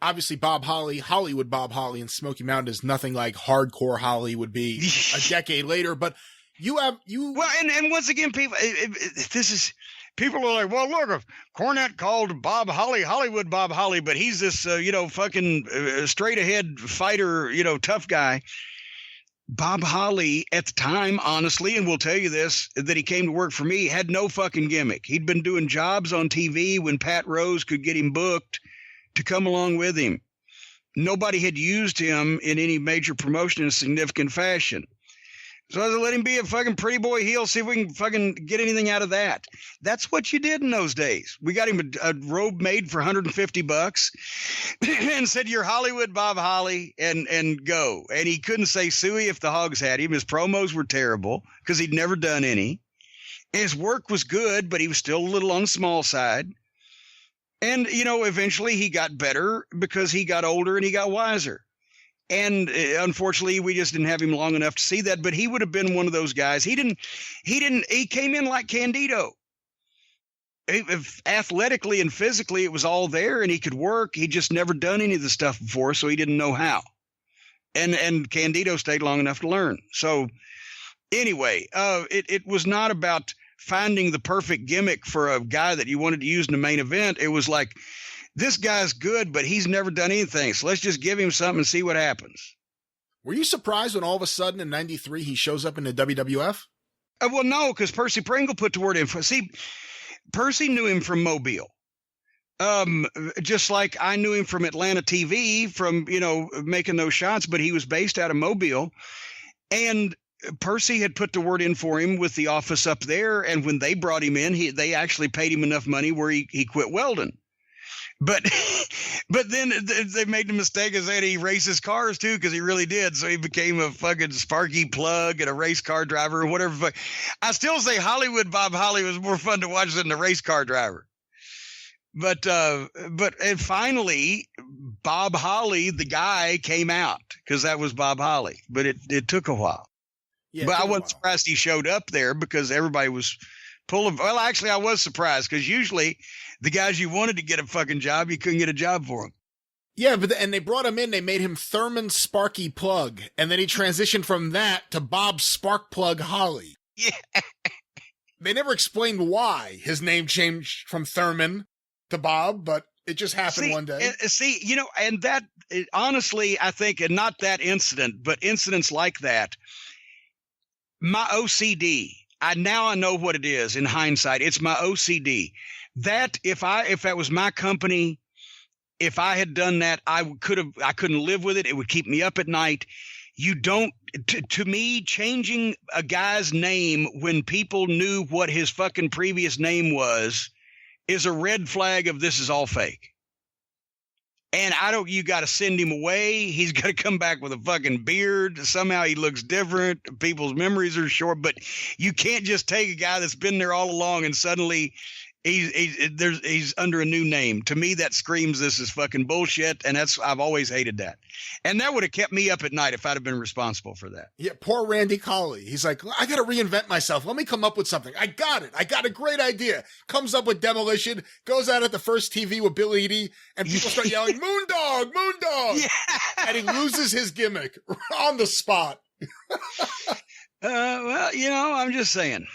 obviously Bob Holly, Hollywood Bob Holly in Smoky Mountain is nothing like hardcore Holly would be a decade later. But well, and once again, people, people are like, well, look, if Cornette called Bob Holly Hollywood Bob Holly, but he's this, fucking straight ahead fighter, tough guy. Bob Holly at the time, honestly, and we'll tell you this, that he came to work for me, had no fucking gimmick. He'd been doing jobs on TV when Pat Rose could get him booked to come along with him. Nobody had used him in any major promotion in a significant fashion. So I let him be a fucking pretty boy heel, see if we can fucking get anything out of that. That's what you did in those days. We got him a robe made for $150 and said, you're Hollywood Bob Holly, and go. And he couldn't say suey if the hogs had him. His promos were terrible because he'd never done any. His work was good, but he was still a little on the small side. And, eventually he got better because he got older and he got wiser. And unfortunately, we just didn't have him long enough to see that. But he would have been one of those guys. He came in like Candido. Athletically and physically, it was all there and he could work. He'd just never done any of the stuff before, so he didn't know how. And Candido stayed long enough to learn. So anyway, it was not about finding the perfect gimmick for a guy that you wanted to use in the main event. It was like, this guy's good, but he's never done anything. So let's just give him something and see what happens. Were you surprised when all of a sudden in 93 he shows up in the WWF? Well, no, because Percy Pringle put the word in. See, Percy knew him from Mobile. Just like I knew him from Atlanta TV, from, making those shots, but he was based out of Mobile. And Percy had put the word in for him with the office up there. And when they brought him in, they actually paid him enough money where he quit welding. But then they made the mistake of saying he races cars too, because he really did. So he became a fucking Sparky plug and a race car driver and whatever. I still say Hollywood Bob Holly was more fun to watch than the race car driver. But finally, Bob Holly, the guy, came out because that was Bob Holly. But it took a while. Yeah, but I wasn't surprised he showed up there because everybody was pulling. Well, actually, I was surprised because usually the guys you wanted to get a fucking job, you couldn't get a job for them. Yeah, and they brought him in. They made him Thurman Sparky Plug, and then he transitioned from that to Bob Sparkplug Holly. Yeah. They never explained why his name changed from Thurman to Bob, but it just happened one day. And that, honestly, I think, and not that incident, but incidents like that, my OCD, I know what it is in hindsight. It's my OCD. That if that was my company, if I had done that, I couldn't live with it. It would keep me up at night. You don't, to me, changing a guy's name when people knew what his fucking previous name was is a red flag of this is all fake. And you got to send him away. He's got to come back with a fucking beard. Somehow he looks different. People's memories are short, but you can't just take a guy that's been there all along and suddenly he's under a new name. To me, that screams this is fucking bullshit. And I've always hated that. And that would have kept me up at night if I'd have been responsible for that. Yeah. Poor Randy Colley. He's like, I got to reinvent myself. Let me come up with something. I got it. I got a great idea. Comes up with Demolition, goes out at the first TV with Bill Eadie, and people start yelling, Moondog, Moondog. Yeah. And he loses his gimmick on the spot. Well, I'm just saying.